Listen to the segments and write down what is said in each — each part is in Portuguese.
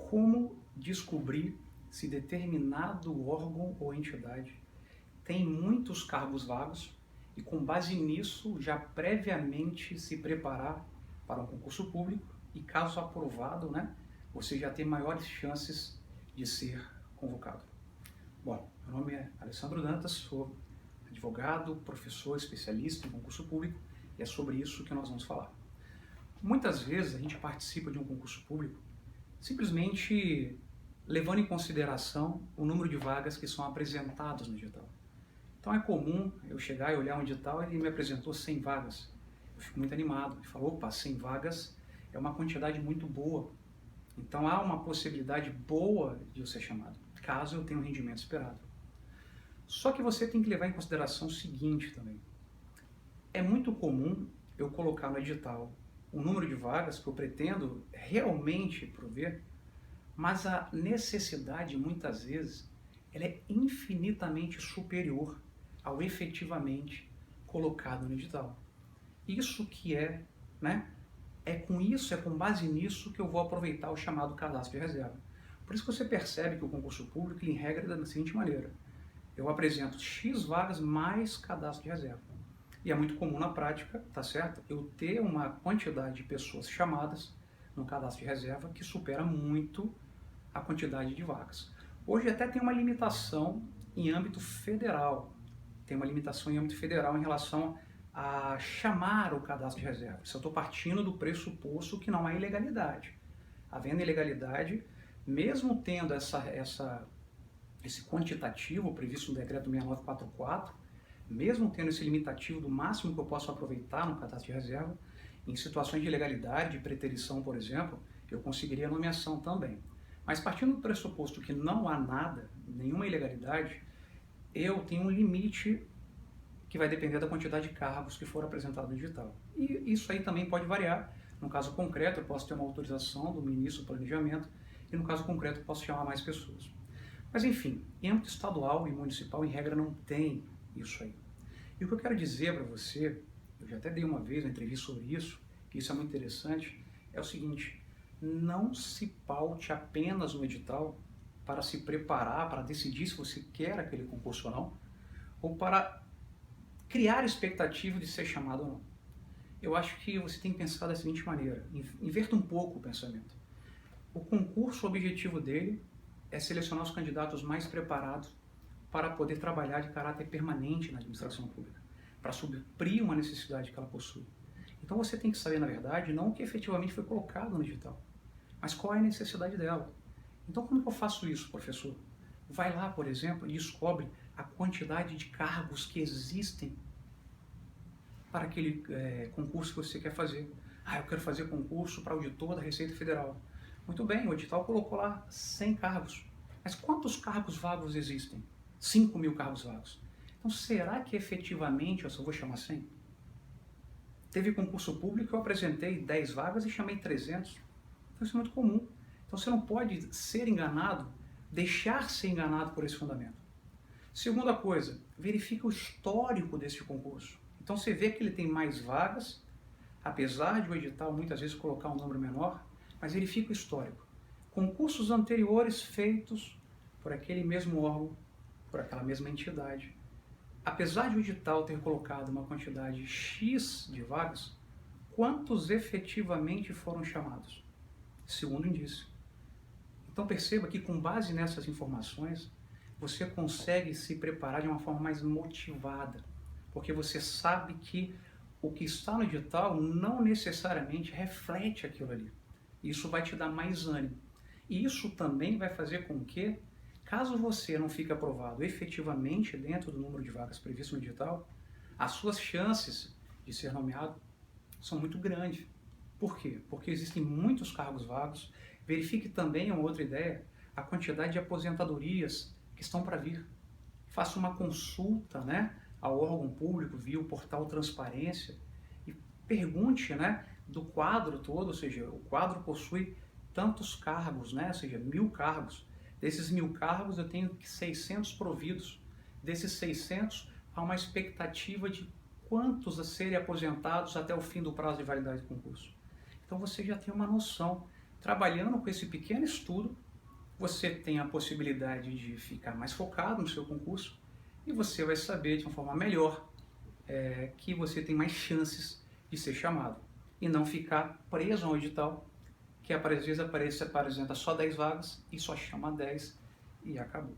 Como descobrir se determinado órgão ou entidade tem muitos cargos vagos e, com base nisso, já previamente se preparar para um concurso público e, caso aprovado, você já tem maiores chances de ser convocado. Bom, meu nome é Alessandro Dantas, sou advogado, professor, especialista em concurso público e é sobre isso que nós vamos falar. Muitas vezes a gente participa de um concurso público simplesmente levando em consideração o número de vagas que são apresentadas no edital. Então é comum eu chegar e olhar um edital e ele me apresentou 100 vagas. Eu fico muito animado e falo, opa, 100 vagas é uma quantidade muito boa. Então há uma possibilidade boa de eu ser chamado, caso eu tenha um rendimento esperado. Só que você tem que levar em consideração o seguinte também. É muito comum eu colocar no edital o número de vagas que eu pretendo realmente prover, mas a necessidade, muitas vezes, ela é infinitamente superior ao efetivamente colocado no edital. Isso que é com base nisso que eu vou aproveitar o chamado cadastro de reserva. Por isso que você percebe que o concurso público, em regra, é da seguinte maneira. Eu apresento X vagas mais cadastro de reserva. E é muito comum na prática, tá certo? Eu ter uma quantidade de pessoas chamadas no cadastro de reserva que supera muito a quantidade de vagas. Hoje até tem uma limitação em âmbito federal. Tem uma limitação em âmbito federal em relação a chamar o cadastro de reserva. Se eu estou partindo do pressuposto que não há ilegalidade. Havendo ilegalidade, mesmo tendo esse quantitativo previsto no decreto 6944, mesmo tendo esse limitativo do máximo que eu posso aproveitar no cadastro de reserva, em situações de ilegalidade, de preterição, por exemplo, eu conseguiria a nomeação também. Mas partindo do pressuposto que não há nada, nenhuma ilegalidade, eu tenho um limite que vai depender da quantidade de cargos que for apresentado no edital. E isso aí também pode variar. No caso concreto, eu posso ter uma autorização do ministro do Planejamento e no caso concreto eu posso chamar mais pessoas. Mas enfim, em âmbito estadual e municipal, em regra, não tem isso aí. E o que eu quero dizer para você, eu já até dei uma vez uma entrevista sobre isso, que isso é muito interessante, é o seguinte: não se paute apenas no edital para se preparar, para decidir se você quer aquele concurso ou não, ou para criar expectativa de ser chamado ou não. Eu acho que você tem que pensar da seguinte maneira, inverta um pouco o pensamento. O concurso, o objetivo dele é selecionar os candidatos mais preparados para poder trabalhar de caráter permanente na administração pública, para suprir uma necessidade que ela possui. Então você tem que saber, na verdade, não o que efetivamente foi colocado no edital, mas qual é a necessidade dela. Então como que eu faço isso, professor? Vai lá, por exemplo, e descobre a quantidade de cargos que existem para aquele concurso que você quer fazer. Ah, eu quero fazer concurso para auditor da Receita Federal. Muito bem, o edital colocou lá 100 cargos. Mas quantos cargos vagos existem? 5.000 cargos vagos. Então, será que efetivamente eu só vou chamar 100? Teve concurso público, eu apresentei 10 vagas e chamei 300. Então, isso é muito comum. Então, você não pode ser enganado, deixar ser enganado por esse fundamento. Segunda coisa, verifique o histórico desse concurso. Então, você vê que ele tem mais vagas, apesar de o edital muitas vezes colocar um número menor, mas verifique o histórico. Concursos anteriores feitos por aquele mesmo órgão, por aquela mesma entidade. Apesar de o edital ter colocado uma quantidade X de vagas, quantos efetivamente foram chamados? Segundo indício. Então perceba que com base nessas informações, você consegue se preparar de uma forma mais motivada, porque você sabe que o que está no edital não necessariamente reflete aquilo ali. Isso vai te dar mais ânimo. E isso também vai fazer com que, caso você não fique aprovado efetivamente dentro do número de vagas previsto no edital, as suas chances de ser nomeado são muito grandes. Por quê? Porque existem muitos cargos vagos. Verifique também, uma outra ideia, a quantidade de aposentadorias que estão para vir. Faça uma consulta ao órgão público via o portal Transparência e pergunte do quadro todo, ou seja, o quadro possui tantos cargos, ou seja, 1.000 cargos. Desses 1.000 cargos eu tenho 600 providos. Desses 600 há uma expectativa de quantos a serem aposentados até o fim do prazo de validade do concurso. Então você já tem uma noção. trabalhando com esse pequeno estudo, você tem a possibilidade de ficar mais focado no seu concurso e você vai saber de uma forma melhor que você tem mais chances de ser chamado e não ficar preso a um edital que às vezes apresenta só 10 vagas e só chama 10 e acabou.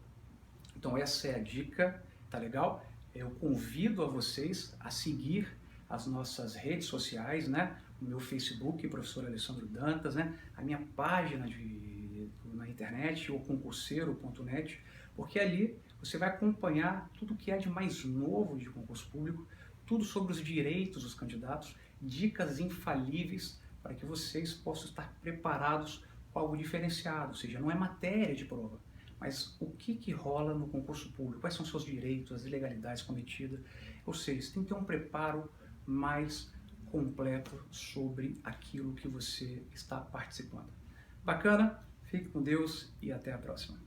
Então essa é a dica, tá legal? Eu convido a vocês a seguir as nossas redes sociais, né? O meu Facebook, professor Alessandro Dantas, né? A minha página na internet, o concurseiro.net, porque ali você vai acompanhar tudo que é de mais novo de concurso público, tudo sobre os direitos dos candidatos, dicas infalíveis para que vocês possam estar preparados com algo diferenciado, ou seja, não é matéria de prova, mas o que rola no concurso público, quais são os seus direitos, as ilegalidades cometidas, ou seja, você tem que ter um preparo mais completo sobre aquilo que você está participando. Bacana? Fique com Deus e até a próxima.